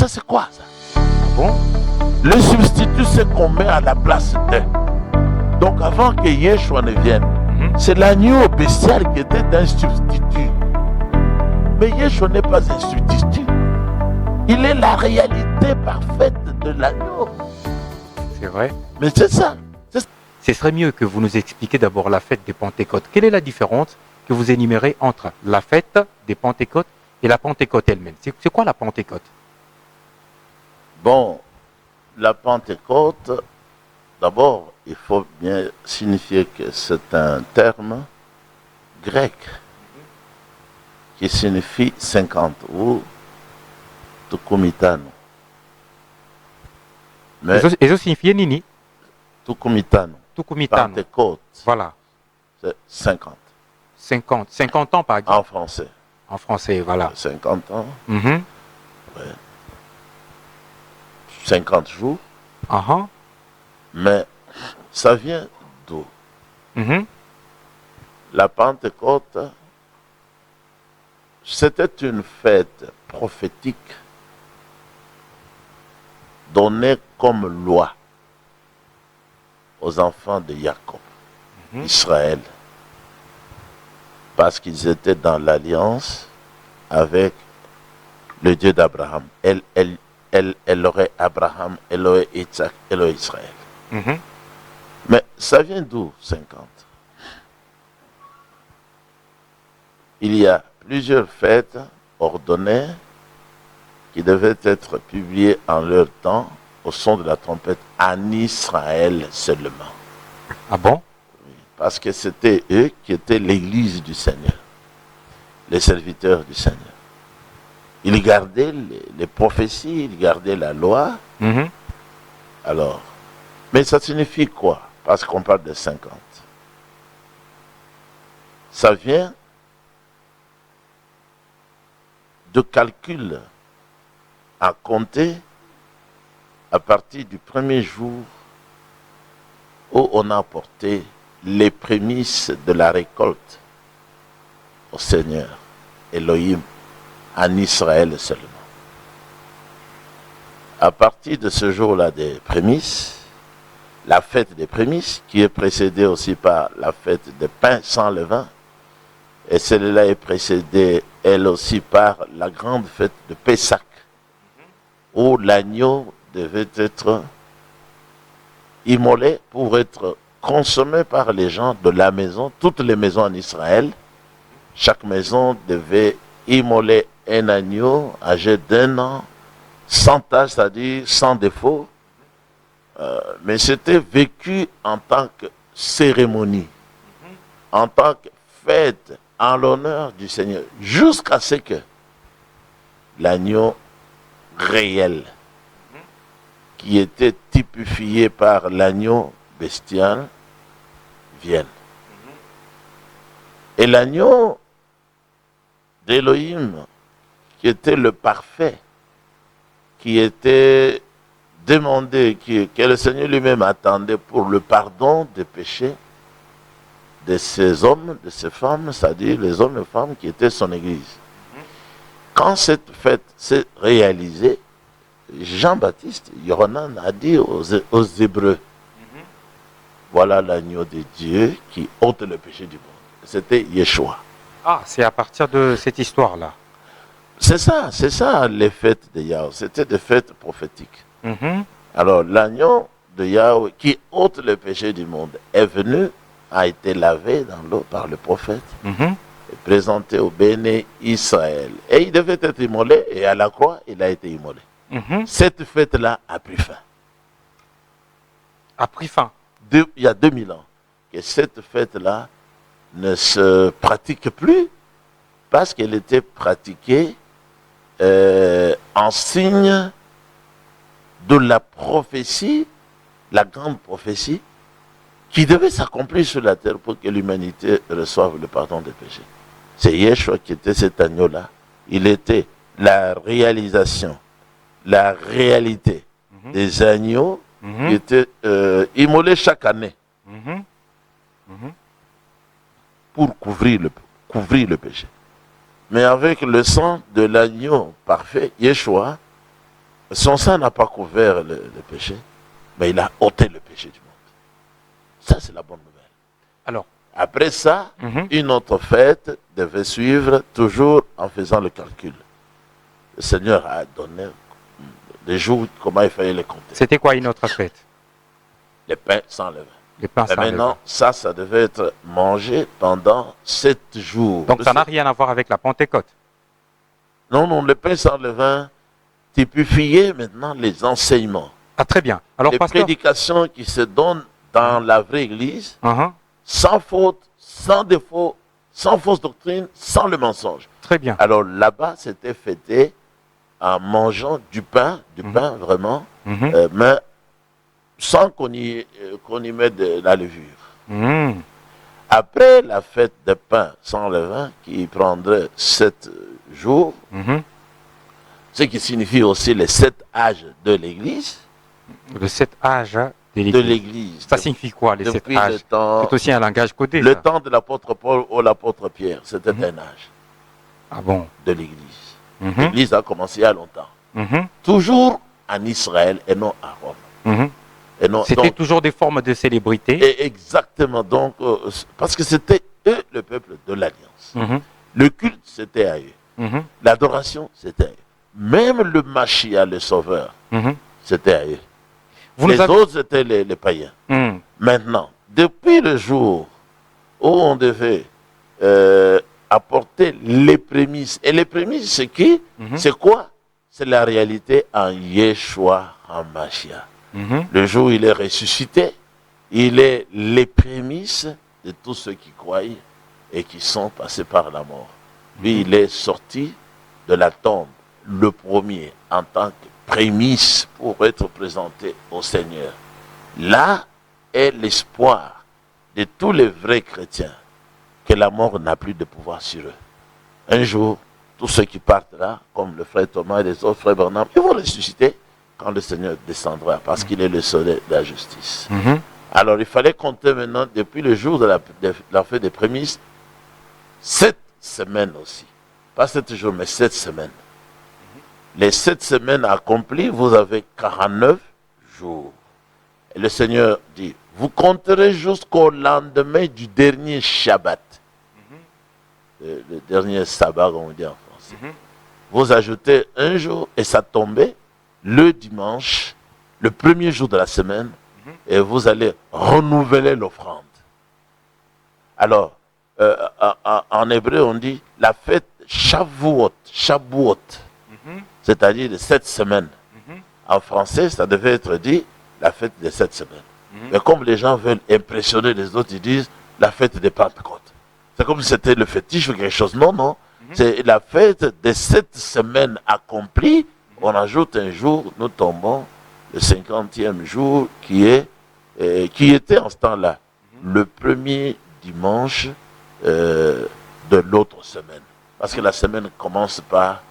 ça c'est quoi ça? Bon. Le substitut, c'est qu'on met à la place d'eux. Donc avant que Yeshua ne vienne, c'est l'agneau bestial qui était un substitut. Mais Yeshua n'est pas un substitut. Il est la réalité parfaite de l'agneau. C'est vrai. Mais c'est ça. Ce serait mieux que vous nous expliquiez d'abord la fête des Pentecôtes. Quelle est la différence que vous énumérez entre la fête des Pentecôtes et la Pentecôte elle-même? C'est quoi la Pentecôte? Bon, la Pentecôte, d'abord, il faut bien signifier que c'est un terme grec qui signifie 50 ou tukumitano. Mais Et ça signifie Nini? tukumitano. Tukumitano. Pentecôte, Voilà. c'est 50. 50 ans par exemple. En français. En français, voilà. 50 ans, Mhm. 50 jours. Uh-huh. Mais ça vient d'où? Mhm. La Pentecôte, c'était une fête prophétique donnée comme loi aux enfants de Jacob, Israël, parce qu'ils étaient dans l'alliance avec le Dieu d'Abraham. Elle aurait Abraham, elle aurait Isaac, elle aurait Israël. Mhm. Mais ça vient d'où 50? Il y a plusieurs fêtes ordonnées qui devaient être publiées en leur temps au son de la trompette en Israël seulement. Ah bon? Parce que c'était eux qui étaient l'église du Seigneur, les serviteurs du Seigneur. Ils gardaient les prophéties, ils gardaient la loi. Mhm. Alors, mais ça signifie quoi? Parce qu'on parle de 50. Ça vient de calcul à compter à partir du premier jour où on a apporté les prémices de la récolte au Seigneur Elohim en Israël seulement. À partir de ce jour-là des prémices, la fête des prémices, qui est précédée aussi par la fête des pains sans levain, et celle-là est précédée elle aussi par la grande fête de Pessah, où l'agneau devait être immolé pour être consommé par les gens de la maison, toutes les maisons en Israël. Chaque maison devait immoler un agneau âgé d'1 an, sans tache, c'est-à-dire sans défaut. Mais c'était vécu en tant que cérémonie, en tant que fête en l'honneur du Seigneur, jusqu'à ce que l'agneau réel, qui était typifié par l'agneau bestial, vienne. Et l'agneau d'Élohim, qui était le parfait, qui était demandé, que le Seigneur lui-même attendait pour le pardon des péchés de ces hommes, de ces femmes, c'est-à-dire les hommes et femmes qui étaient son Église. Quand cette fête s'est réalisée, Jean-Baptiste, Yohanan a dit aux Hébreux, voilà l'agneau de Dieu qui ôte le péché du monde. C'était Yeshua. Ah, c'est à partir de cette histoire-là. C'est ça les fêtes de Yahweh. C'était des fêtes prophétiques. Mhm. Alors l'agneau de Yahweh qui ôte le péché du monde est venu, a été lavé dans l'eau par le prophète Mhm. et présenté au béni Israël. Et il devait être immolé et à la croix, il a été immolé. Mhm. Cette fête-là a pris fin. A pris fin. Il y a 2000 ans que cette fête-là ne se pratique plus parce qu'elle était pratiquée en signe de la prophétie, la grande prophétie, qui devait s'accomplir sur la terre pour que l'humanité reçoive le pardon des péchés. C'est Yeshua qui était cet agneau-là. Il était la réalisation, la réalité des agneaux qui étaient immolés chaque année Mhm. Mhm. pour couvrir le péché. Mais avec le sang de l'agneau parfait, Yeshua, Son sang n'a pas couvert le péché, mais il a ôté le péché du monde. Ça, c'est la bonne nouvelle. Alors, Après ça, mhm. une autre fête devait suivre, toujours en faisant le calcul. Le Seigneur a donné les jours, comment il fallait les compter. C'était quoi une autre fête? Les pains sans levain. Les pains Mais sans maintenant, levain. ça devait être mangé pendant 7 jours. Donc ça n'a rien à voir avec la Pentecôte. Non, le pain sans levain typifiait maintenant les enseignements. Ah, très bien. Alors, Les pasteur, prédications qui se donnent dans la vraie église, mhm, sans faute, sans défaut, sans fausse doctrine, sans le mensonge. très bien. Alors là-bas, c'était fêté en mangeant du pain Mhm. vraiment, Mhm, mais sans qu'on y mette de la levure. mhm, Après la fête de pain sans levain, qui prendrait 7 jours, mhm. ce qui signifie aussi les 7 âges de l'Église, Le 7 âges de de l'Église. l'Église, Ça signifie quoi, les 7 depuis le âges? temps, C'est aussi un langage codé, le ça. temps de l'apôtre Paul ou l'apôtre Pierre, c'était Mhm. un âge Ah bon? de l'Église. Mhm, L'Église a commencé il y a longtemps, mhm, toujours en Israël et non à Rome. mhm. Et non, C'était donc, toujours des formes de célébrité. et exactement, donc, parce que c'était eux le peuple de l'Alliance. Mhm, Le culte, c'était à eux. mhm, L'adoration, c'était à eux. Même le Machia, le Sauveur, mhm. c'était à eux. Vous Les nous avez... autres, c'était les païens. Mhm, Maintenant, depuis le jour où on devait apporter les prémices, et les prémices, c'est qui? mhm, C'est quoi? C'est la réalité en Yeshua HaMashiach. mhm. Le jour où il est ressuscité, il est les prémices de tous ceux qui croient et qui sont passés par la mort. Lui, il est sorti de la tombe, le premier, en tant que prémisse pour être présenté au Seigneur. Là est l'espoir de tous les vrais chrétiens que la mort n'a plus de pouvoir sur eux. Un jour, tous ceux qui partent là, comme le frère Thomas et les autres frères Bernard, ils vont ressusciter quand le Seigneur descendra, parce qu'il est le soleil de la justice. Mhm. Alors il fallait compter maintenant, depuis le jour de la fête des prémices, 7 semaines aussi. Pas 7 jours, mais 7 semaines. Les 7 semaines accomplies, vous avez 49 jours. Et le Seigneur dit, vous compterez jusqu'au lendemain du dernier Shabbat. Le dernier sabbat, comme on dit en français. Mhm. Vous ajoutez un jour et ça tombait le dimanche, le premier jour de la semaine, et vous allez renouveler l'offrande. Alors, en hébreu, on dit la fête Shavuot, Mhm. c'est-à-dire de 7 semaines. Mhm. En français, ça devait être dit la fête des 7 semaines. Mhm. Mais comme les gens veulent impressionner les autres, ils disent la fête des Pentecôtes. C'est comme si c'était le fétiche ou quelque chose. Non, non. C'est la fête des 7 semaines accomplies. On ajoute un jour, nous tombons le 50e jour qui était en ce temps-là le premier dimanche de l'autre semaine. Parce que la semaine commence par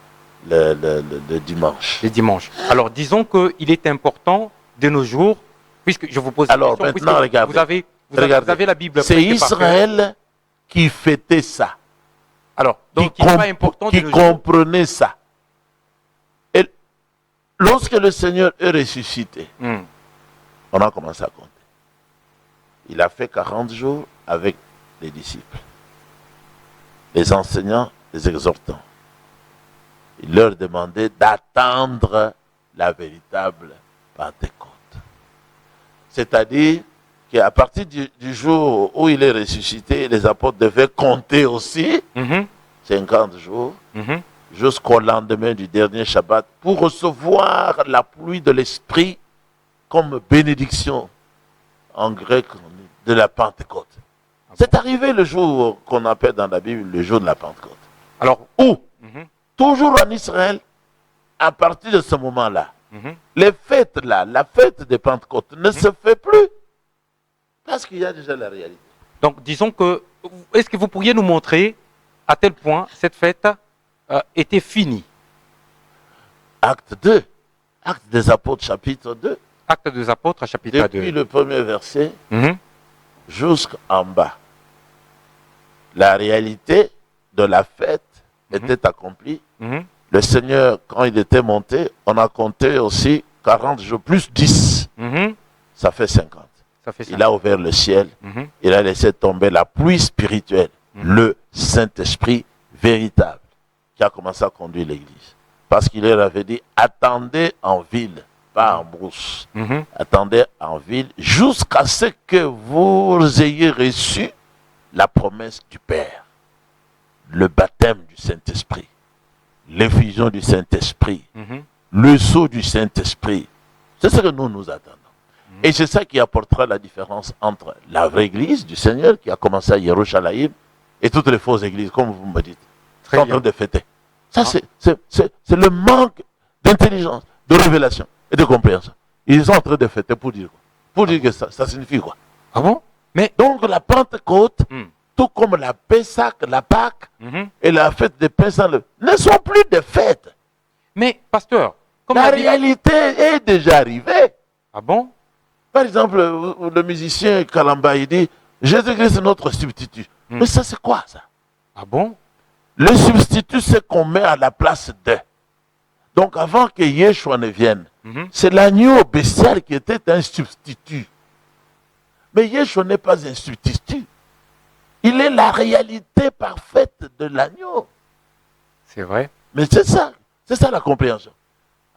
le dimanche. Les dimanches. Alors, disons qu'il est important de nos jours, puisque je vous pose Alors, la question, maintenant, puisque regardez. vous avez la Bible. C'est prêtée par cœur. Israël qui fêtait ça. Alors, donc il n'est pas important de qui nos jours. comprenait ça. Et lorsque le Seigneur est ressuscité, Hmm. on a commencé à compter. Il a fait 40 jours avec les disciples, les enseignants, les exhortants. Il leur demandait d'attendre la véritable Pentecôte. C'est-à-dire qu'à partir du jour où il est ressuscité, les apôtres devaient compter aussi Mhm. 50 jours Mhm. jusqu'au lendemain du dernier Shabbat pour recevoir la pluie de l'Esprit comme bénédiction en grec de la Pentecôte. C'est arrivé le jour qu'on appelle dans la Bible le jour de la Pentecôte. Alors, Où, mhm. toujours en Israël, à partir de ce moment-là, Mhm. les fêtes là, la fête de Pentecôte ne se fait plus parce qu'il y a déjà la réalité. Donc, disons que, est-ce que vous pourriez nous montrer à tel point cette fête était finie? Acte 2, Acte des Apôtres chapitre 2, Actes des Apôtres, chapitre depuis 2. le premier verset Mhm. jusqu'en bas. La réalité de la fête était accomplie. Mhm. Le Seigneur, quand il était monté, on a compté aussi 40 jours, plus 10. Mhm. Ça fait 50. Ça fait ça. Il a ouvert le ciel. Mhm. Il a laissé tomber la pluie spirituelle. Mhm. Le Saint-Esprit véritable qui a commencé à conduire l'Église. Parce qu'il leur avait dit, attendez en ville, pas en brousse. Mhm. Attendez en ville jusqu'à ce que vous ayez reçu la promesse du Père. Le baptême du Saint-Esprit. L'effusion du Saint-Esprit. Mhm. Le sceau du Saint-Esprit. C'est ce que nous attendons. Et c'est ça qui apportera la différence entre la vraie église du Seigneur qui a commencé à Yerushalayim et toutes les fausses églises, comme vous me dites, Très sont en bien. train de fêter. Ça, c'est le manque d'intelligence, de révélation et de compréhension. Ils sont en train de fêter pour dire quoi? Pour dire que ça signifie quoi? Ah bon? Mais Donc la Pentecôte, Hmm. tout comme la Pessah, la Pâque Mhm. et la fête des pains sans levain, ne sont plus des fêtes. Mais, pasteur, comme La la Bible- réalité est déjà arrivée. Ah bon? Par exemple, le musicien Kalamba, il dit, Jésus-Christ est notre substitut. Hmm. Mais ça, c'est quoi ça? Ah bon? Le substitut, c'est qu'on met à la place d'eux. Donc, avant que Yeshua ne vienne, Mhm. c'est l'agneau bestial qui était un substitut. Mais Yeshua n'est pas un substitut. Il est la réalité parfaite de l'agneau. C'est vrai. Mais c'est ça la compréhension.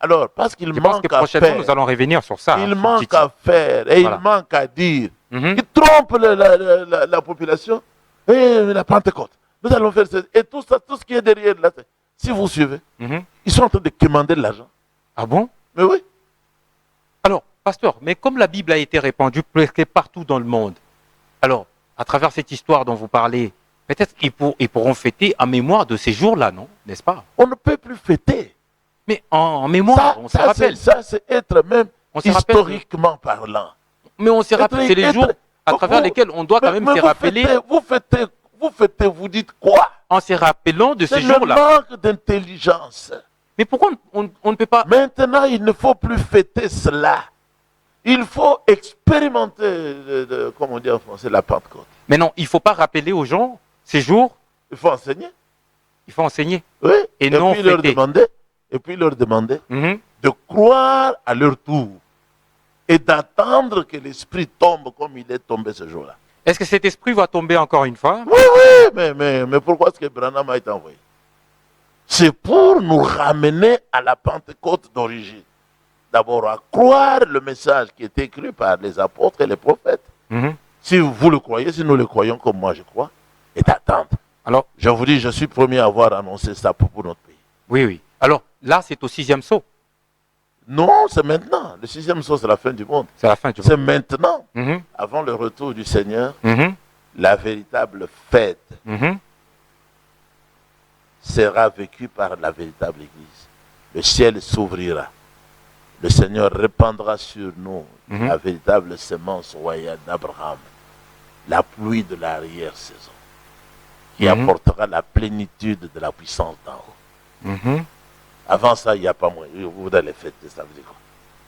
Alors, parce qu'il Je pense que manque à prochainement, faire, nous allons revenir sur ça. il hein, manque Titi. à faire et Voilà. il manque à dire. Mhm. Il trompe la population. Et la Pentecôte. Nous allons faire ça. Et tout ça, tout ce qui est derrière là, si vous suivez, Mhm. ils sont en train de commander de l'argent. Ah bon? Mais oui. Alors, pasteur, mais comme la Bible a été répandue presque partout dans le monde, alors, à travers cette histoire dont vous parlez, peut-être qu'ils pourront fêter en mémoire de ces jours-là, non? N'est-ce pas? On ne peut plus fêter. Mais en mémoire, on se rappelle. Ça, c'est être même On se rappelle historiquement parlant. Mais on se rappelle, c'est les jours à travers vous- lesquels on doit quand même mais se rappeler, vous fêtez, vous dites quoi? en se rappelant de C'est ces le jours-là. manque d'intelligence. Mais pourquoi on ne peut pas... Maintenant, il ne faut plus fêter cela. Il faut expérimenter, comme on dit en français, la Pentecôte. Mais non, il ne faut pas rappeler aux gens ces jours, Il faut enseigner. il faut enseigner. Oui. Et non puis leur fêter. demander, et puis leur demander Mhm. de croire à leur tour et d'attendre que l'Esprit tombe comme il est tombé ce jour-là. Est-ce que cet esprit va tomber encore une fois? Oui, oui, mais pourquoi est-ce que Branham a été envoyé? C'est pour nous ramener à la Pentecôte d'origine. D'abord à croire le message qui est écrit par les apôtres et les prophètes. Mhm. Si vous le croyez, si nous le croyons comme moi je crois, et d'attendre. Alors, Je vous dis, je suis premier à avoir annoncé ça pour notre pays. oui, oui. Alors, là, c'est au 6e saut. Non, c'est maintenant. Le 6e saut, c'est la fin du monde. C'est la fin du C'est monde. maintenant, Mhm. avant le retour du Seigneur, Mhm. la véritable fête Mhm. sera vécue par la véritable Église. Le ciel s'ouvrira. Le Seigneur répandra sur nous Mhm. la véritable semence royale d'Abraham, la pluie de l'arrière-saison, qui Mhm. apportera la plénitude de la puissance d'en haut. Mhm. Avant ça, il n'y a pas moins. Vous allez fêter, ça veut dire quoi?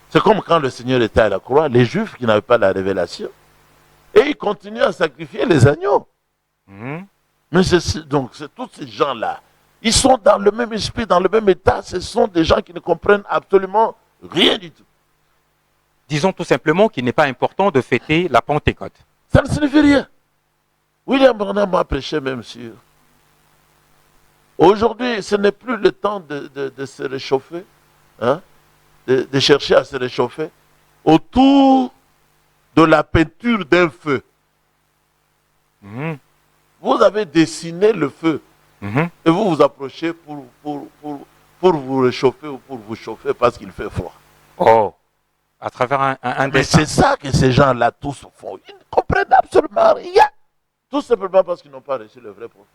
C'est comme quand le Seigneur était à la croix, les Juifs qui n'avaient pas la révélation, et ils continuaient à sacrifier les agneaux. Mhm. Mais donc, c'est tous ces gens-là, ils sont dans le même esprit, dans le même état. Ce sont des gens qui ne comprennent absolument rien du tout. Disons tout simplement qu'il n'est pas important de fêter la Pentecôte. Ça ne signifie rien. William Branham a prêché même sur. Aujourd'hui, ce n'est plus le temps de se réchauffer, hein, de chercher à se réchauffer autour de la peinture d'un feu. Mhm. Vous avez dessiné le feu Mhm. et vous vous approchez pour vous réchauffer ou pour vous chauffer parce qu'il fait froid. Oh, à travers un Mais dessin. c'est ça que ces gens-là tous font. Ils ne comprennent absolument rien. Tout simplement parce qu'ils n'ont pas reçu le vrai prophète.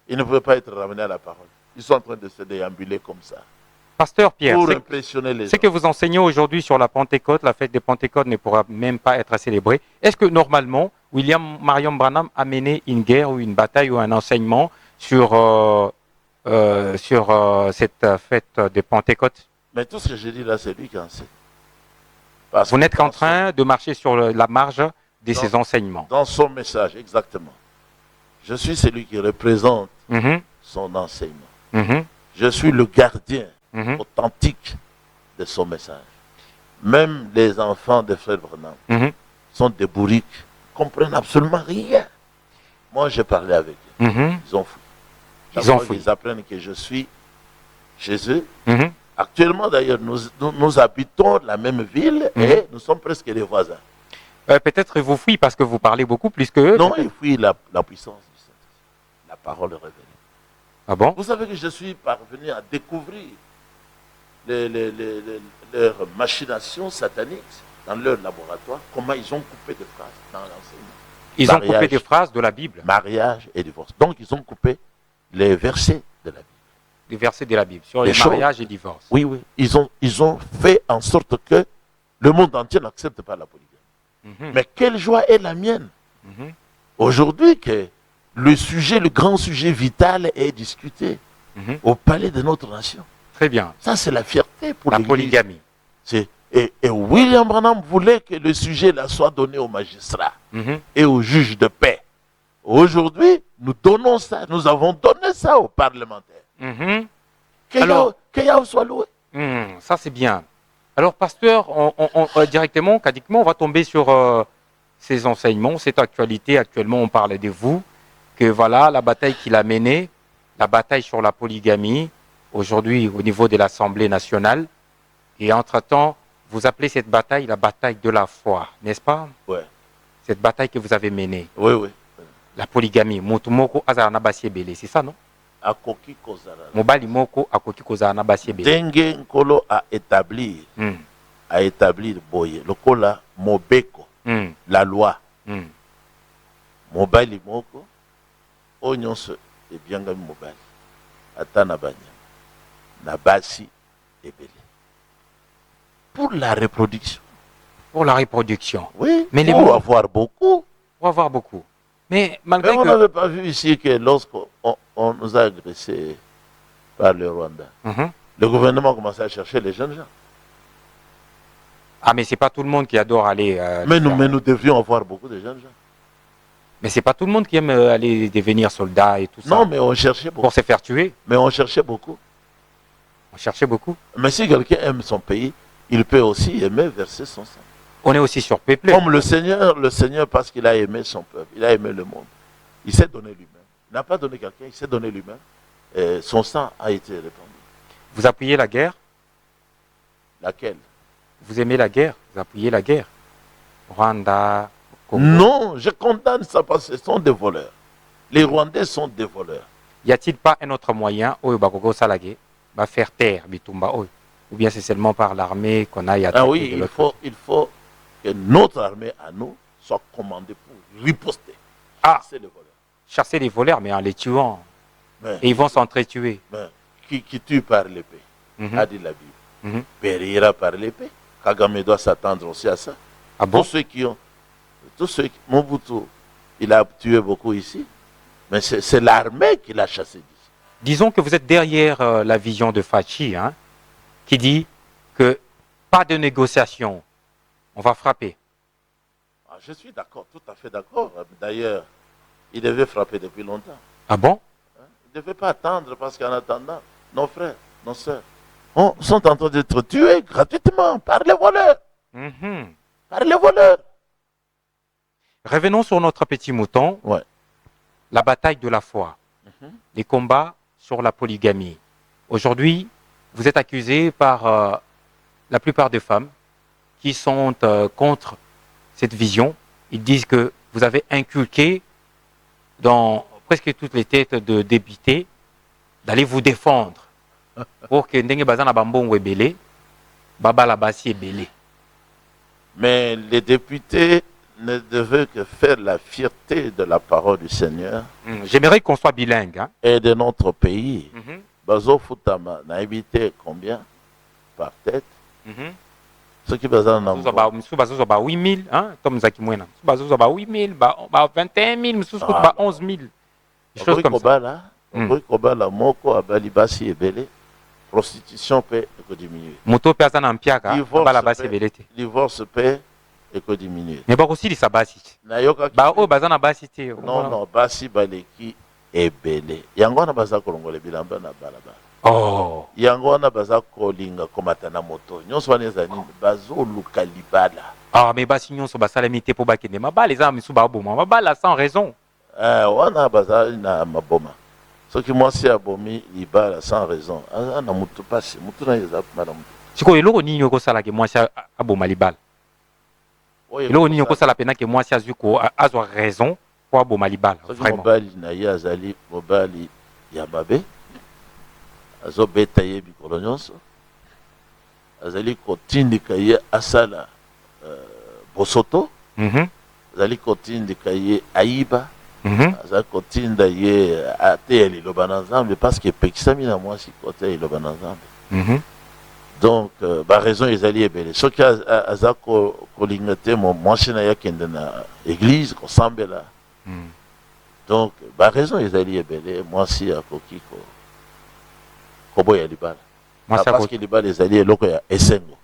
Ils ne pouvaient pas être ramenés à la parole. Ils sont en train de se déambuler comme ça. Pasteur Pierre, Pour impressionner les ce gens. que vous enseignez aujourd'hui sur la Pentecôte, la fête des Pentecôtes ne pourra même pas être célébrée. Est-ce que normalement, William Marion Branham a mené une guerre ou une bataille ou un enseignement sur cette fête des Pentecôtes? Mais tout ce que je dis là, c'est lui qui en sait. Parce Vous que n'êtes qu'en dans train de marcher sur la marge de Non. ces enseignements. Dans son message, exactement. Je suis celui qui représente Mhm. son enseignement. Mhm. Je suis le gardien authentique de son message. Même les enfants de Frère Branham sont des bourriques, comprennent absolument rien. Moi, j'ai parlé avec eux. Ils ont fui. Ils apprennent que je suis chez eux. Actuellement, d'ailleurs, nous habitons la même ville et nous sommes presque les voisins. Peut-être vous fuyez parce que vous parlez beaucoup plus que eux. Non, ils fuient la puissance du Saint-Esprit, la parole révélée. Ah bon? Vous savez que je suis parvenu à découvrir leurs machinations sataniques dans leur laboratoire, comment ils ont coupé des phrases dans l'enseignement. Ils ont coupé des phrases de la Bible. Mariage et divorce. Donc, ils ont coupé les versets de la Bible. Les versets de la Bible sur les mariages et divorces. Oui, oui. Ils ont fait en sorte que le monde entier n'accepte pas la polygamie. Mais quelle joie est la mienne aujourd'hui que le sujet, le grand sujet vital est discuté au palais de notre nation. Très bien. Ça, c'est la fierté pour la polygamie. Et William Branham voulait que le sujet là soit donné aux magistrats et aux juges de paix. Aujourd'hui, nous donnons ça, nous avons donné ça aux parlementaires. Alors, Qu'il soit loué. Ça, c'est bien. Alors, pasteur, directement, quadiquement, on va tomber sur ces enseignements, cette actualité. Actuellement, on parle de vous, que voilà, la bataille qu'il a menée, la bataille sur la polygamie, aujourd'hui au niveau de l'Assemblée nationale. Et entre-temps, vous appelez cette bataille la bataille de la foi, n'est-ce pas? Oui. Cette bataille que vous avez menée. Oui, oui. La polygamie. Motumoko azana basiebele, c'est ça, non? Akoki kozara. Mobali moko akoki kozana basiebele. Dengue nkolo a établir boye. Lokola mobeko. La loi. Mobali moko. Onyonso e biangami mobali. Atana banya. Nabasi ebele. Pour la reproduction. Pour la reproduction. Oui, mais pour avoir beaucoup. Pour avoir beaucoup. Mais malgré on n'avait pas vu ici que lorsqu'on nous a agressés par le Rwanda, le gouvernement a commencé à chercher les jeunes gens. Ah, mais c'est pas tout le monde qui adore aller... mais nous devrions avoir beaucoup de jeunes gens. Mais c'est pas tout le monde qui aime aller devenir soldat et tout ça. Non, mais on cherchait beaucoup. Pour se faire tuer. Mais on cherchait beaucoup. On cherchait beaucoup. Mais si quelqu'un aime son pays, il peut aussi aimer verser son sang. On est aussi surpeuplé. Comme le Seigneur, parce qu'il a aimé son peuple, il a aimé le monde. Il s'est donné lui-même. Il n'a pas donné quelqu'un, il s'est donné lui-même. Et son sang a été répandu. Vous appuyez la guerre? Laquelle? Vous aimez la guerre? Vous appuyez la guerre? Rwanda, Congo. Non, je condamne ça parce que ce sont des voleurs. Les Rwandais sont des voleurs. Y a-t-il pas un autre moyen, va faire taire Bitumba, ou bien c'est seulement par l'armée qu'on aille attaquer? Ah oui, il faut que notre armée à nous soit commandée pour riposter. Chasser les voleurs. Chasser les voleurs, mais en les tuant. Et ils vont s'entretuer. Qui tue par l'épée, a dit la Bible. Périra par l'épée. Kagame doit s'attendre aussi à ça. Ah bon? Mobutu, il a tué beaucoup ici. Mais c'est l'armée qui l'a chassé d'ici. Disons que vous êtes derrière la vision de Fachi, qui dit que pas de négociation, on va frapper. Je suis d'accord, tout à fait d'accord. D'ailleurs, il devait frapper depuis longtemps. Ah bon? Il ne devait pas attendre parce qu'en attendant, nos frères, nos sœurs sont en train d'être tués gratuitement par les voleurs. Par les voleurs. Revenons sur notre petit mouton. Ouais. La bataille de la foi. Les combats sur la polygamie. Aujourd'hui, vous êtes accusé par la plupart des femmes qui sont contre cette vision. Ils disent que vous avez inculqué dans presque toutes les têtes de députés d'aller vous défendre pour que ndenge bazana bambongo ebele babala basi ebele. Mais les députés ne devaient que faire la fierté de la parole du Seigneur. J'aimerais qu'on soit bilingue. Et de notre pays. Bazo Futama n'a évité combien par tête? Ce qui bazana ba 8 000, comme Zaki Mwena. Bazo ba 8 000, ba 21 000, ba 11 000. Des choses comme ça. Kobala moko abali basi ebele. Prostitution peut diminuer. Moto pe azana mpiaka bala basi ebele te. Divorce peut diminuer. Mais ba aussi sa basi. Ba o bazana basi te. Non, basi baleki ebele. Yango na baza kolongola bilamba na balabala. Oh. yango wana baza kolinga komata na moto nyonso wana eza nini bazoluka libala. Ah, mais basi nyonso basalemi te po bakende mabala eza misu baboma mabala sans raison. Wana baza na maboma soki mwasi abomi libala sans raison aza na mutu pasi mutu na eza na mutu. Sikoyo eloko nini okosala ke mwasi aboma libala? Eloko nini okosala pena ke mwasi azwi ko azwa raison po aboma libala? Vraiment. Mobali na ye azali mobali ya mabe azobeta ye bikolo nyonso azali kotindika ye asala bosoto azali kotindika ye ayiba azali kotinda ye ateya liloba na Nzambe parce que epekisami na mwasi koteya liloba na Nzambe. Donc baraison ezali ebele soki aza kolinga te mwasi na ye akende na église kosambela. Donc baraison ezali ebele mwasi akoki koboya libala parce que libala ezali eloko ya esengo.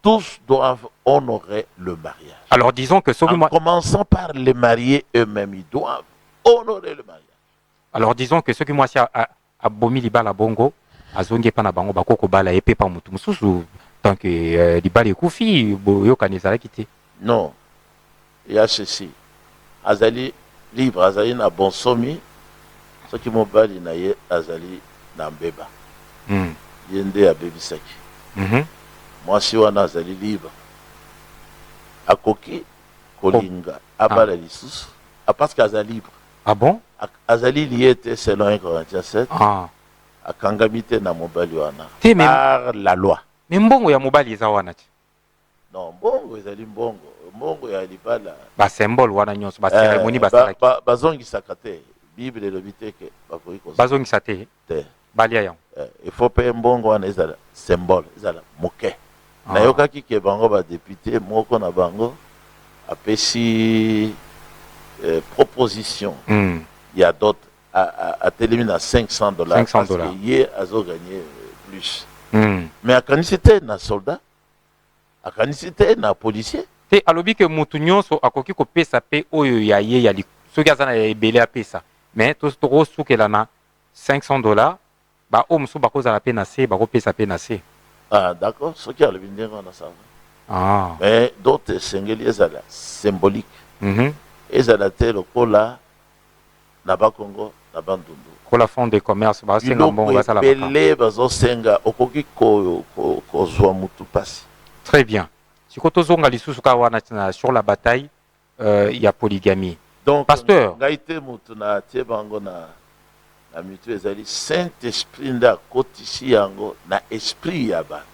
Tous doivent honorer le mariage. Alors disons que en commençant par les mariés eux-mêmes, ils doivent honorer le mariage. Alors disons que ceux qui mwasi abomi libala bongo azongi pa na bango bakoko bala epe pa mutu mususu tant que libala ekufi boyokana ezalaki te. Non, il y a ceci azali libre azali na bonsomi soki mobali na ye azali na mbeba ye nde abebisaki mwasi wana azali libre akoki kolinga abala lisusu parce que azali libre. Ah bon? Azali lié te selon 1 Corinthiens 7 akangami te na mobali wana par la loi. Mais mbongo ya mobali eza wana ti? Non, mbongo ezali mbongo ya libala basymbole wana nyonso baceremonie basalaki bazongisaka te. Bible elobi te ke bakoki bazongisa te balia yango. Il faut mpe mbongo wana ezala symbole ezala moke. Nayokaki ke bango badepute moko na bango apesi proposition ya dot atelemi na $500 parce que ye azoganye plus. Mais akanisi te na soldat akanisi te na policier te alobi ke mutu nyonso akoki kopesa pe oyo ya ye ya soki aza na ya ebele apesa mais tokosukela na $500 ba oyo mosusu bakozala pe na se bakopesa pe na se. D'accord, soki alobi ndenge wana sava. Mais d'autres esengeli ezala symbolique ezala te lokola na bakongo na bandundu kola fond de commerce basenga mbongo basala ebele bazosenga okoki kozwa mutu pasi. Très bien. Siko tozonga lisusu ka wana sur la bataille ya polygamie. Donc pasteur ngai te mutu na tie bango na mitu ezali Saint-Esprit nda kotisi yango na esprit ya bato.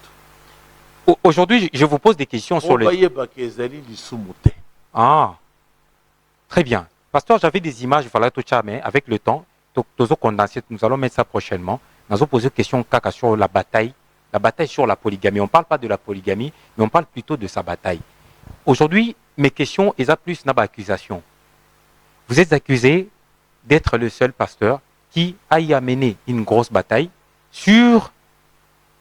Aujourd'hui je vous pose des questions sur le ezali lisumu te. Très bien. Pasteur, j'avais des images, voilà, tout ça, mais avec le temps, nous allons mettre ça prochainement. Nous allons poser une question kaka sur la bataille sur la polygamie. On ne parle pas de la polygamie, mais on parle plutôt de sa bataille. Aujourd'hui, mes questions, elles ont plus d'accusation. Vous êtes accusé d'être le seul pasteur qui a y amené une grosse bataille sur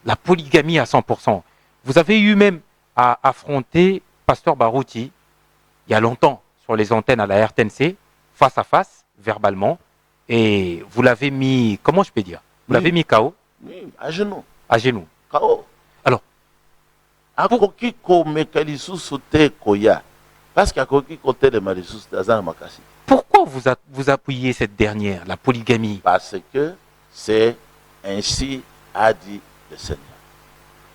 la polygamie à 100%. Vous avez eu même à affronter Pasteur Barouti il y a longtemps sur les antennes à la RTNC, face à face, verbalement, et vous l'avez mis, comment je peux dire? Vous l'avez mis KO? Oui, à genoux. À genoux. KO. Alors, pourquoi vous appuyez cette dernière, la polygamie? Parce que c'est ainsi a dit le Seigneur.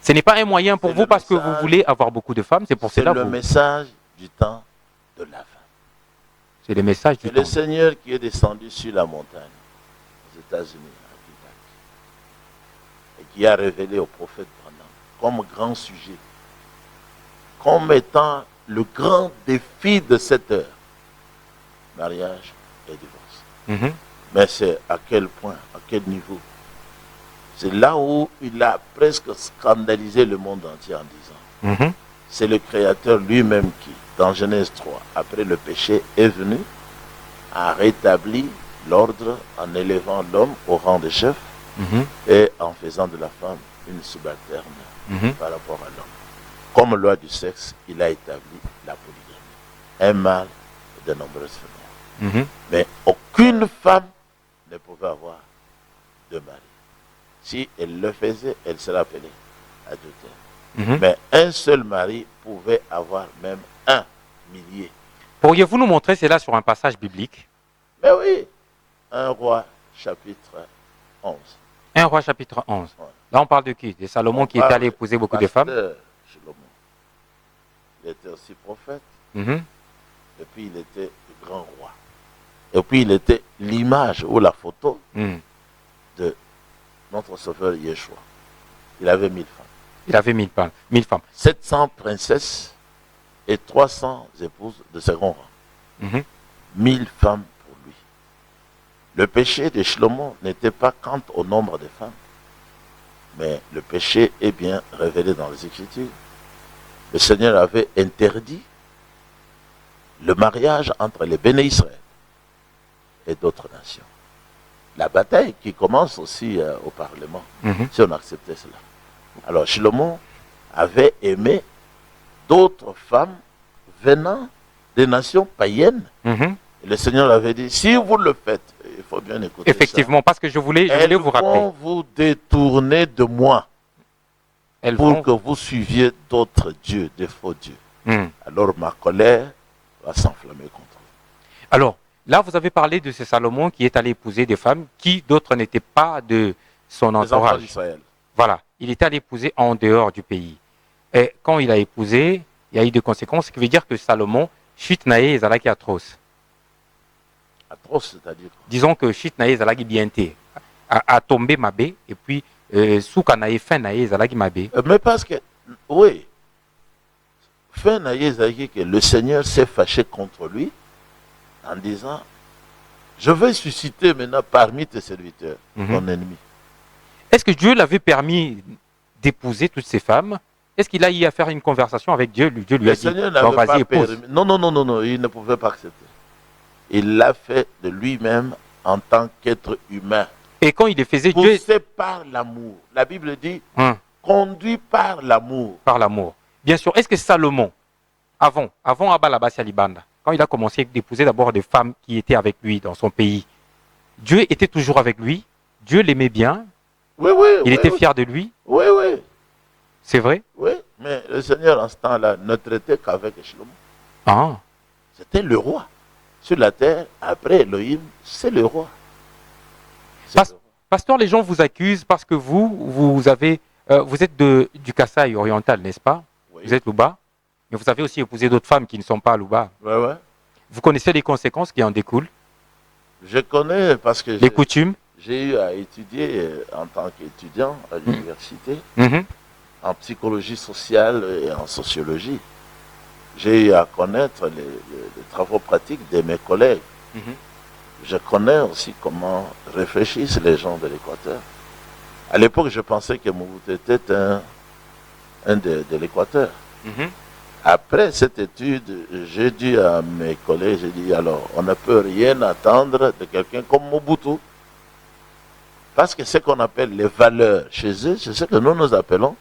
Ce n'est pas un moyen pour vous parce que vous voulez avoir beaucoup de femmes, c'est pour cela que c'est le message du temps de la fin. C'est le message du temps. C'est le Seigneur qui est descendu sur la montagne aux États-Unis, et qui a révélé au prophète Branham comme grand sujet, comme étant le grand défi de cette heure, mariage et divorce. Mais c'est à quel point, à quel niveau? C'est là où il a presque scandalisé le monde entier en disant, c'est le Créateur lui-même qui, dans Genèse 3, après le péché, est venu, a rétabli l'ordre en élevant l'homme au rang de chef et en faisant de la femme une subalterne par rapport à l'homme. Comme loi du sexe, il a établi la polygamie. Un mâle et de nombreuses femelles. Mais aucune femme ne pouvait avoir de mari. Si elle le faisait, elle serait appelée adultère. Mhm. Mais un seul mari pouvait avoir même 1 millier. Pourriez-vous nous montrer cela sur un passage biblique? Mais oui, 1 Roi chapitre 11. 1 Roi chapitre 11. Ouais. Là, on parle de qui? De Salomon On qui est allé parle épouser beaucoup de pasteur femmes. Shlomo. Il était aussi prophète, Mhm. et puis il était le grand roi. Et puis il était l'image ou la photo Mhm. de notre sauveur Yeshua. Il avait 1000 femmes. Il avait 1000 femmes. 700 princesses et 300 épouses de second rang. Mhm. 1000 femmes pour lui. Le péché de Shlomo n'était pas quant au nombre de femmes, mais le péché est bien révélé dans les Écritures. Le Seigneur avait interdit le mariage entre les Béné Israël et d'autres nations. La bataille qui commence aussi au Parlement, Mhm. si on acceptait cela. Alors Shlomo avait aimé d'autres femmes venant des nations païennes. Mhm. Et le Seigneur avait dit, si vous le faites, il faut bien écouter Effectivement, parce que je voulais elles vous rappeler. vont vous détourner de moi Elles pour vont. que vous suiviez d'autres dieux, des faux dieux. Mhm. Alors ma colère va s'enflammer contre vous. Alors, là, vous avez parlé de ce Salomon qui est allé épouser des femmes qui, d'autres, n'étaient pas de son Les enfants entourage. d'Israël. Voilà, il est allé épouser en dehors du pays. Et quand il a épousé, il y a eu des conséquences, ce qui veut dire que Salomon, Shitnae Zalaki Atros. Atroce, c'est-à-dire quoi? Disons que Shitnae Zalaki Bienté a tombé Mabé, et puis Soukanae Fenae Zalaki Mabé. Mais parce que, oui, fin Naïe que le Seigneur s'est fâché contre lui en disant, je vais susciter maintenant parmi tes serviteurs ton ennemi. Est-ce que Dieu l'avait permis d'épouser toutes ces femmes? Est-ce qu'il a eu à faire une conversation avec Dieu? Dieu lui Le a dit, Seigneur bon, n'avait vas-y, pas épouse. permis. Non, il ne pouvait pas accepter. Il l'a fait de lui-même en tant qu'être humain. Et quand il les faisait, Dieu, Poussé par l'amour. La Bible dit, Hein, conduit par l'amour. par l'amour. Bien sûr, est-ce que Salomon, avant Abalabasi Alibanda, quand il a commencé d'épouser d'abord des femmes qui étaient avec lui dans son pays, Dieu était toujours avec lui, Dieu l'aimait bien, Oui, oui. il oui, était oui. fier de lui, Oui, oui. c'est vrai? Oui, mais le Seigneur en ce temps-là ne traitait qu'avec Shlomo. Ah, C'était le roi. Sur la terre, après Elohim, c'est le roi. C'est Pas- le roi. pasteur, les gens vous accusent parce que vous êtes du Kasaï oriental, n'est-ce pas? Oui. Vous êtes Louba, mais vous avez aussi épousé d'autres femmes qui ne sont pas Louba. Ouais, ouais. Vous connaissez les conséquences qui en découlent, Je connais parce que les coutumes. j'ai eu à étudier en tant qu'étudiant à l'université, Mhm. en psychologie sociale et en sociologie. J'ai eu à connaître les travaux pratiques de mes collègues. Mhm. Je connais aussi comment réfléchissent les gens de l'Équateur. À l'époque, je pensais que Mobutu était un de l'Équateur. Mhm. Après cette étude, j'ai dit à mes collègues, j'ai dit, alors, on ne peut rien attendre de quelqu'un comme Mobutu. Parce que ce qu'on appelle les valeurs chez eux, c'est ce que nous appelons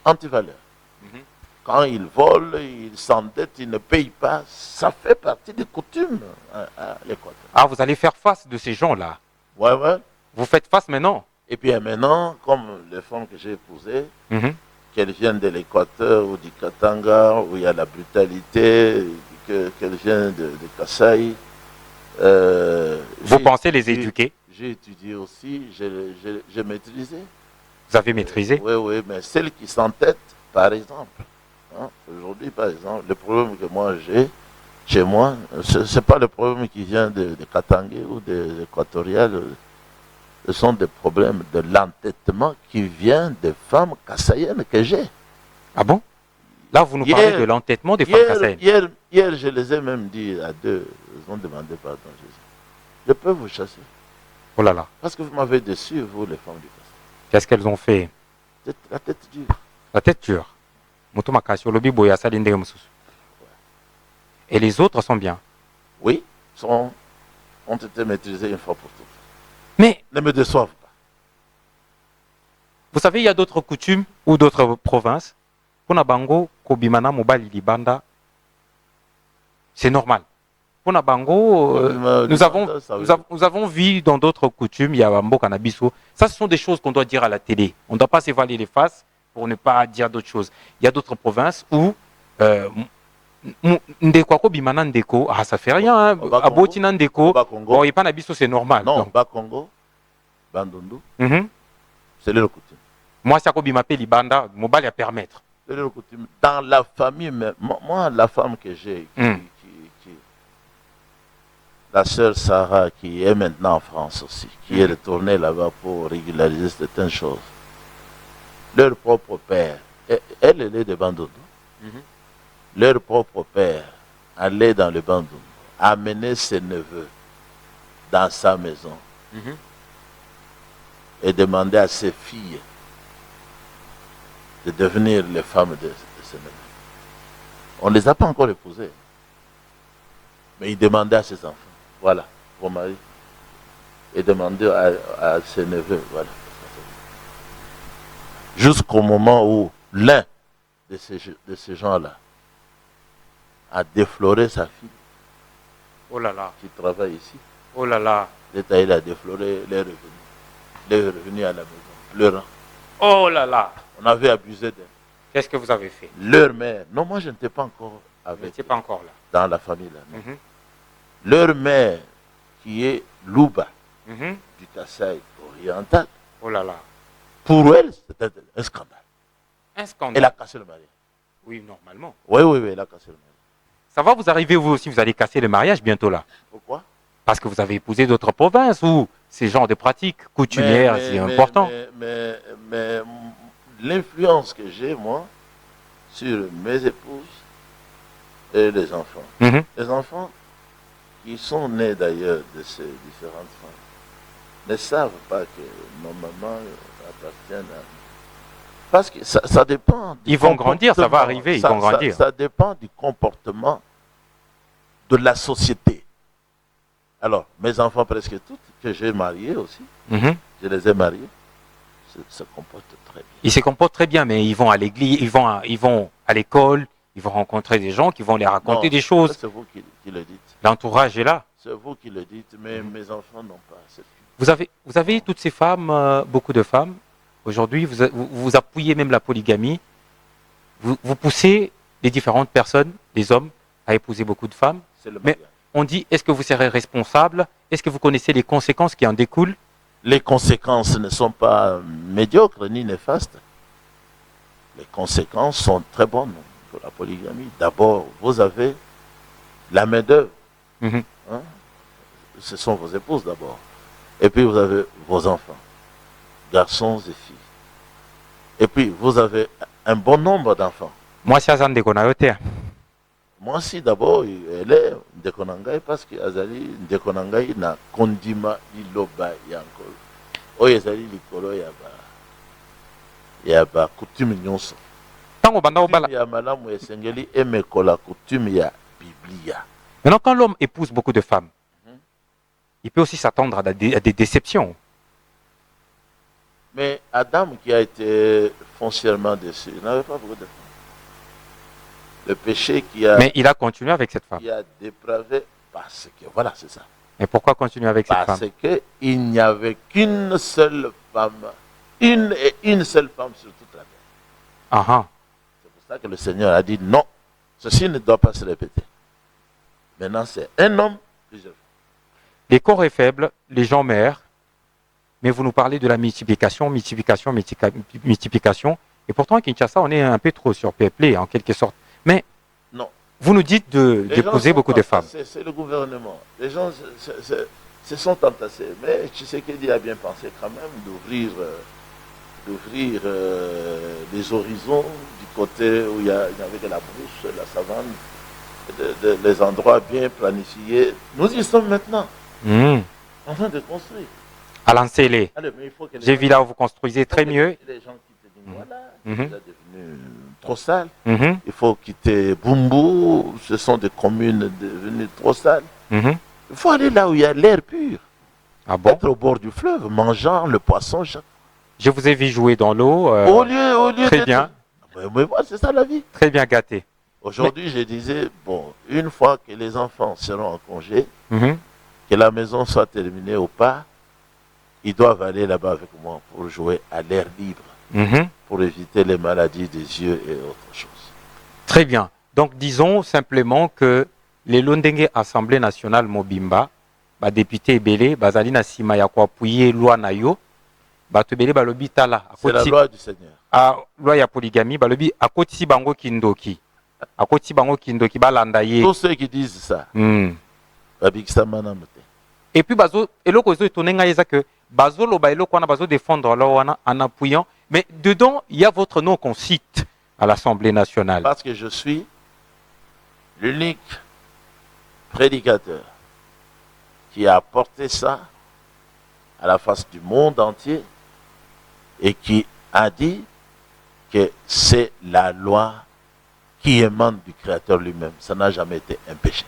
antivaleurs. Mhm. Quand ils volent, ils s'endettent, ils ne payent pas, ça fait partie des coutumes à l'Équateur. Ah, vous allez faire face de ces gens-là. Ouais, ouais. Vous faites face maintenant. Et puis maintenant, comme les femmes que j'ai épousées, Mhm. qu'elles viennent de l'Équateur ou du Katanga, où il y a la brutalité, qu'elles viennent de Kasaï. Vous pensez les éduquer. J'ai étudié aussi, j'ai maîtrisé. Vous avez maîtrisé. Oui, oui, mais celles qui s'entêtent, par exemple. Hein, aujourd'hui, par exemple, le problème que moi j'ai, chez moi, ce n'est pas le problème qui vient de Katangé ou des équatoriales. Ce sont des problèmes de l'entêtement qui vient des femmes kassaïennes que j'ai. Ah bon? Là, vous nous parlez de l'entêtement des femmes kassaïennes. Hier, je les ai même dit à deux, ils ont demandé pardon. Je peux vous chasser. Oh là là. Parce que vous m'avez déçu, vous, les femmes du Kassai. Qu'est-ce qu'elles ont fait? La tête dure. La tête dure. Et les autres sont bien. Oui, ont été maîtrisés une fois pour toutes. Mais, Ne me déçoivent pas. vous savez, il y a d'autres coutumes ou d'autres provinces. Pour Nabango, Kobimana, Mobali, Libanda, c'est normal. Pona Bango, nous avons vu dans d'autres coutumes, il y a Bambo Kanabiso. Ça, ce sont des choses qu'on doit dire à la télé. On ne doit pas s'évaler les faces pour ne pas dire d'autres choses. Il y a d'autres provinces où Ndeko ako bimana Ndeko, ah ça fait rien. Hein. Abotina Ndeko, bon, Ipana Biso c'est normal. Non, Bas Congo, Bandundu, c'est le coutume. Moi, si ako bimapé Libanda, Mobile à permettre. C'est le coutume. Dans la famille, moi, la femme que j'ai, la sœur Sarah, qui est maintenant en France aussi, qui est retournée là-bas pour régulariser certaines choses, leur propre père, elle est de Bandundu. Leur propre père allait dans le Bandundu, amener ses neveux dans sa maison et demander à ses filles de devenir les femmes de ses neveux. On ne les a pas encore épousées, mais il demandait à ses enfants, voilà, vos maris, et demandait à ses neveux, voilà. Jusqu'au moment où l'un de ces gens-là a défloré sa fille. Oh là là. Qui travaille ici. Oh là là. L'État, il a défloré les revenus. Les revenus à la maison. Leur. Oh là là. On avait abusé d'elle. Qu'est-ce que vous avez fait? Leur mère. Non, moi je n'étais pas encore avec. Vous n'étiez pas encore là. Dans la famille là. Leur mère, qui est Louba, du Kasaï oriental. Oh là là. Pour elle, c'était un scandale. Un scandale. Elle a cassé le mariage. Oui, normalement. Oui, elle a cassé le mariage. Ça va vous arriver, vous aussi, vous allez casser le mariage bientôt là. Pourquoi? Parce que vous avez épousé d'autres provinces où ces genres de pratiques coutumières, c'est important. Mais l'influence que j'ai, moi, sur mes épouses et les enfants. Les enfants qui sont nés d'ailleurs de ces différentes femmes ne savent pas que nos mamans appartiennent à... Parce que ça dépend. Ils vont grandir, ça va arriver, ils vont grandir. Ça dépend du comportement de la société. Alors, mes enfants, presque toutes, que j'ai mariés aussi, je les ai mariés, se comportent très bien. Ils se comportent très bien, mais ils vont à l'église, ils vont à l'école, ils vont rencontrer des gens qui vont les raconter des choses. C'est vous qui le dites. L'entourage est là. C'est vous qui le dites, mais mes enfants n'ont pas cette... Vous avez toutes ces femmes, beaucoup de femmes. Aujourd'hui, vous appuyez même la polygamie. Vous poussez les différentes personnes, les hommes, à épouser beaucoup de femmes. Mais on dit, est-ce que vous serez responsable? Est-ce que vous connaissez les conséquences qui en découlent? Les conséquences ne sont pas médiocres ni néfastes. Les conséquences sont très bonnes pour la polygamie. D'abord, vous avez la main-d'œuvre. Ce sont vos épouses d'abord. Et puis vous avez vos enfants, garçons et filles. Et puis vous avez un bon nombre d'enfants. Moi, c'est Azan Dekonayote. Moi aussi d'abord, elle est Ndekonangai parce que Azali Ndekonangai na kondima iloba yankol. Oyo ezali likolo ya ba coutume nyonso. Tango banda obala. Ya malamu esengeli emekola coutume ya Biblia. Maintenant, quand l'homme épouse beaucoup de femmes, il peut aussi s'attendre à des déceptions. Mais Adam, qui a été foncièrement déçu, n'avait pas beaucoup de femmes. Le péché qui a... Mais il a continué avec cette femme. Qui a dépravé parce que... Voilà, c'est ça. Mais pourquoi continuer avec cette femme? Parce qu'il n'y avait qu'une seule femme. Une seule femme sur toute la terre. C'est pour ça que le Seigneur a dit non. Ceci ne doit pas se répéter. Maintenant, c'est un homme, plusieurs femmes. Les corps est faible, les gens meurent, mais vous nous parlez de la multiplication. Et pourtant, à Kinshasa, on est un peu trop surpeuplé, en quelque sorte. Mais non. Vous nous dites d'épouser beaucoup de femmes. C'est le gouvernement. Les gens se sont entassés. Mais Tshisekedi a bien pensé quand même d'ouvrir les horizons du côté où il y avait de la brousse, la savane, les endroits bien planifiés. Nous y sommes maintenant. En train de construire. À Lancélé. J'ai vu là où vous construisez très mieux. Les gens qui te disent voilà, c'est devenu trop sale. Il faut quitter Bumbu. Ce sont des communes devenues trop sales. Il faut aller là où il y a l'air pur. Ah bon? Être au bord du fleuve, mangeant le poisson chaque... Je vous ai vu jouer dans l'eau. Au lieu très bien. Mais moi, c'est ça la vie. Très bien gâté. Aujourd'hui, je disais, bon, une fois que les enfants seront en congé, Mhm. que la maison soit terminée ou pas, ils doivent aller là-bas avec moi pour jouer à l'air libre, Mhm. pour éviter les maladies des yeux et autres choses. Très bien. Donc, disons simplement que les Londenge Assemblée nationale Mobimba, ba député ebele, bazali na sima ya koapuye loi na yo, bato ebele balobi tala, C'est la akoti loi du Seigneur. a loi ya polygamie, balobi akoti bango kindoki. Akoti bango kindoki balanda ye. Tous ceux qui disent ça, Hmm. babikisa mana mote. Et puis bazo eloko ezo étonné ngai eza que bazo loba eloko wana bazo défendre leur wana en appuyant, mais dedans il y a votre nom qu'on cite à l'Assemblée nationale. Parce que je suis l'unique prédicateur qui a apporté ça à la face du monde entier et qui a dit que c'est la loi qui émane du Créateur lui-même. Ça n'a jamais été un péché.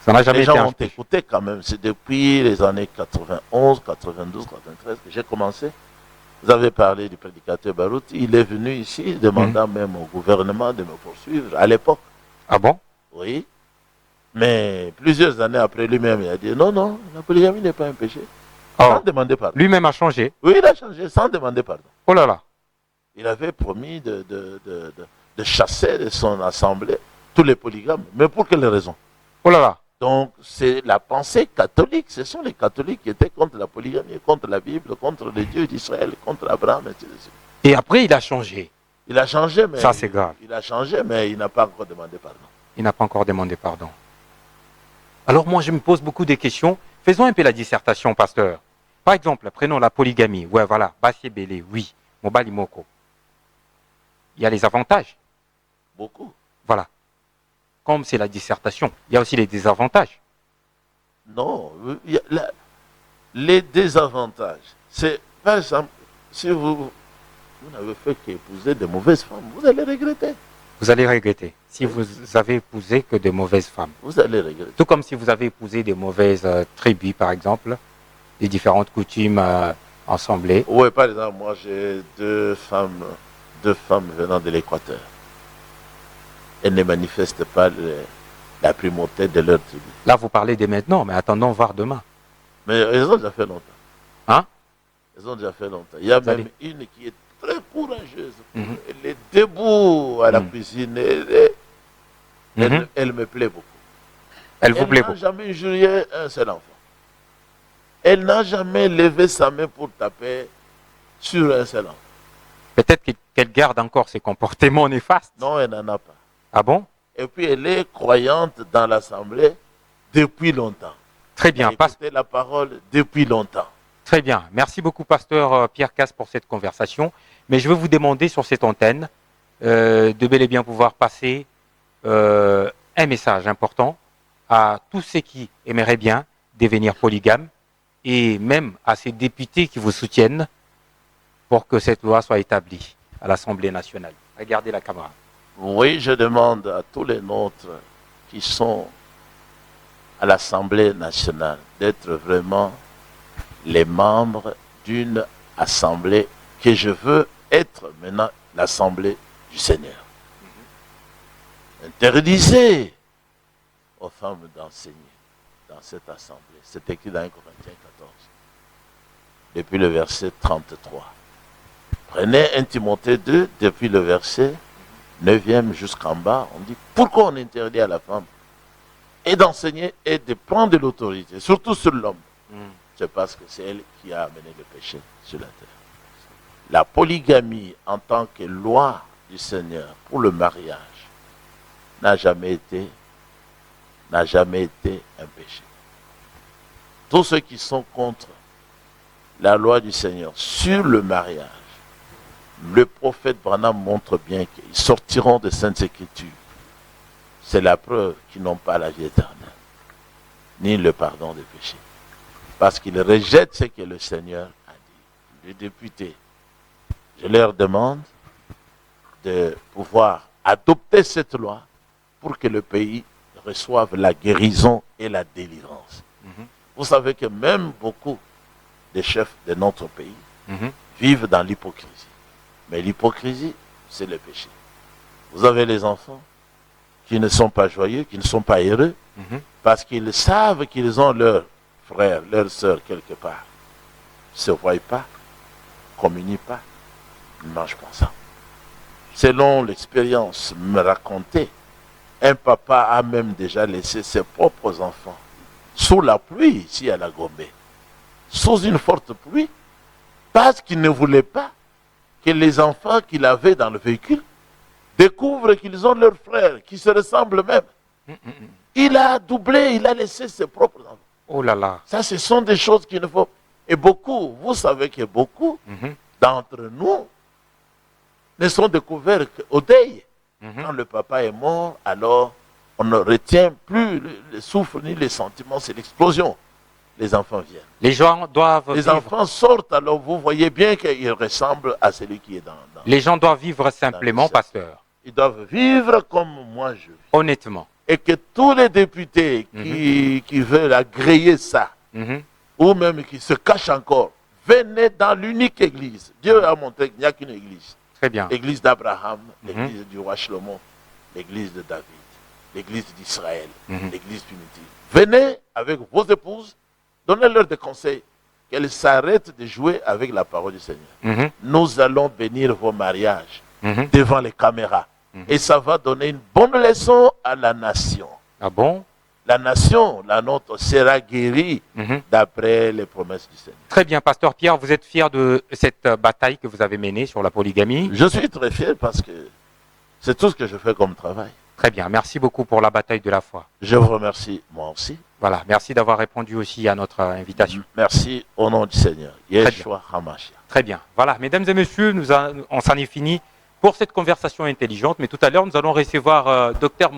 Ça n'a jamais Les été gens un ont péché. écouté quand même. C'est depuis les années 91, 92, 93 que j'ai commencé. Vous avez parlé du prédicateur Barout. Il est venu ici demandant même au gouvernement de me poursuivre à l'époque. Ah bon? Oui. Mais plusieurs années après lui-même, il a dit non, non, la polygamie n'est pas un péché. Sans Oh, demander pardon. lui-même a changé. Oui, il a changé sans demander pardon. Oh là là. Il avait promis de chasser de son assemblée tous les polygames. Mais pour quelle raison? Oh là là. Donc, c'est la pensée catholique. Ce sont les catholiques qui étaient contre la polygamie, contre la Bible, contre les dieux d'Israël, contre Abraham, etc. Et après, il a changé. Il a changé, mais Ça, c'est grave. il a changé, mais il n'a pas encore demandé pardon. Il n'a pas encore demandé pardon. Alors moi, je me pose beaucoup de questions. Faisons un peu la dissertation, pasteur. Par exemple, prenons la polygamie. Ouais, voilà. Bassi Bélé, oui. Mobali Moko. Il y a les avantages. Beaucoup. Voilà. Comme c'est la dissertation, il y a aussi les désavantages. Non, les désavantages, c'est, par exemple, si vous n'avez fait qu'épouser de mauvaises femmes, vous allez regretter. Vous allez regretter si vous avez épousé que de mauvaises femmes. Vous allez regretter. Tout comme si vous avez épousé des mauvaises tribus, par exemple, des différentes coutumes ensemblées. Oui, par exemple, moi j'ai deux femmes venant de l'Équateur. Elles ne manifestent pas la primauté de leur tribu. Là, vous parlez de maintenant, mais attendons voir demain. Mais elles ont déjà fait longtemps. Hein? Elles ont déjà fait longtemps. Il y a Vous même allez- une qui est très courageuse. Mhm. Elle est debout à la Mhm. cuisine. Mhm. Elle me plaît beaucoup. Elle vous plaît n'a beaucoup. jamais injurié un seul enfant. Elle n'a jamais levé sa main pour taper sur un seul enfant. Peut-être qu'elle garde encore ses comportements néfastes. Non, elle n'en a pas. Ah bon? Et puis elle est croyante dans l'Assemblée depuis longtemps. Très Elle bien. a écouté la parole depuis longtemps. Très bien. Merci beaucoup, pasteur Pierre Casse, pour cette conversation. Mais je veux vous demander sur cette antenne de bel et bien pouvoir passer un message important à tous ceux qui aimeraient bien devenir polygames et même à ces députés qui vous soutiennent pour que cette loi soit établie à l'Assemblée nationale. Regardez la caméra. Oui, je demande à tous les nôtres qui sont à l'Assemblée nationale d'être vraiment les membres d'une assemblée que je veux être maintenant l'Assemblée du Seigneur. Interdisez aux femmes d'enseigner dans cette assemblée. C'est écrit dans 1 Corinthiens 14, depuis le verset 33. Prenez 1 Timothée 2, depuis le verset 9e jusqu'en bas. On dit pourquoi on interdit à la femme et d'enseigner et de prendre de l'autorité, surtout sur l'homme. C'est parce que c'est elle qui a amené le péché sur la terre. La polygamie en tant que loi du Seigneur pour le mariage n'a jamais été un péché. Tous ceux qui sont contre la loi du Seigneur sur le mariage, le prophète Branham montre bien qu'ils sortiront des Saintes Écritures. C'est la preuve qu'ils n'ont pas la vie éternelle, ni le pardon des péchés. Parce qu'ils rejettent ce que le Seigneur a dit. Les députés, je leur demande de pouvoir adopter cette loi pour que le pays reçoive la guérison et la délivrance. Vous savez que même beaucoup des chefs de notre pays vivent dans l'hypocrisie. Mais l'hypocrisie, c'est le péché. Vous avez les enfants, qui ne sont pas joyeux, qui ne sont pas heureux, Mhm. parce qu'ils savent qu'ils ont leurs frères, leurs sœurs quelque part. Ils ne se voient pas, ne communient pas, ne mangent pas ensemble. Selon l'expérience me racontée, un papa a même déjà laissé ses propres enfants sous la pluie ici à la Gombe, sous une forte pluie, parce qu'il ne voulait pas que les enfants qu'il avait dans le véhicule découvrent qu'ils ont leurs frères, qui se ressemblent même. Il a doublé, il a laissé ses propres enfants. Oh là là. Ça, ce sont des choses qu'il ne faut. Et beaucoup, vous savez que beaucoup Mhm. d'entre nous ne sont découverts qu'au deuil. Mhm. Quand le papa est mort, alors on ne retient plus le souffle ni les sentiments, c'est l'explosion. Les enfants viennent. Les gens doivent Les vivre, enfants sortent, alors vous voyez bien qu'ils ressemblent à celui qui est dans. les gens doivent vivre simplement, cercle. pasteur. Ils doivent vivre comme moi je vis. Honnêtement. Et que tous les députés qui veulent agréer ça, Mhm. ou même qui se cachent encore, venez dans l'unique église. Dieu a montré qu'il n'y a qu'une église. Très bien. L'église d'Abraham, l'église du roi Shlomo, l'église de David, l'église d'Israël, Mhm. l'église primitive. Venez avec vos épouses, donnez-leur des conseils, qu'elles s'arrêtent de jouer avec la parole du Seigneur. Mhm. Nous allons bénir vos mariages Mhm. devant les caméras. Et ça va donner une bonne leçon à la nation. Ah bon? La nation, la nôtre, sera guérie Mhm. d'après les promesses du Seigneur. Très bien, pasteur Pierre, vous êtes fier de cette bataille que vous avez menée sur la polygamie? Je suis très fier parce que c'est tout ce que je fais comme travail. Très bien, merci beaucoup pour la bataille de la foi. Je vous remercie, moi aussi. Voilà, merci d'avoir répondu aussi à notre invitation. Merci au nom du Seigneur. Yeshua HaMashiach. Très bien. Voilà, mesdames et messieurs, on s'en est fini pour cette conversation intelligente, mais tout à l'heure, nous allons recevoir Dr.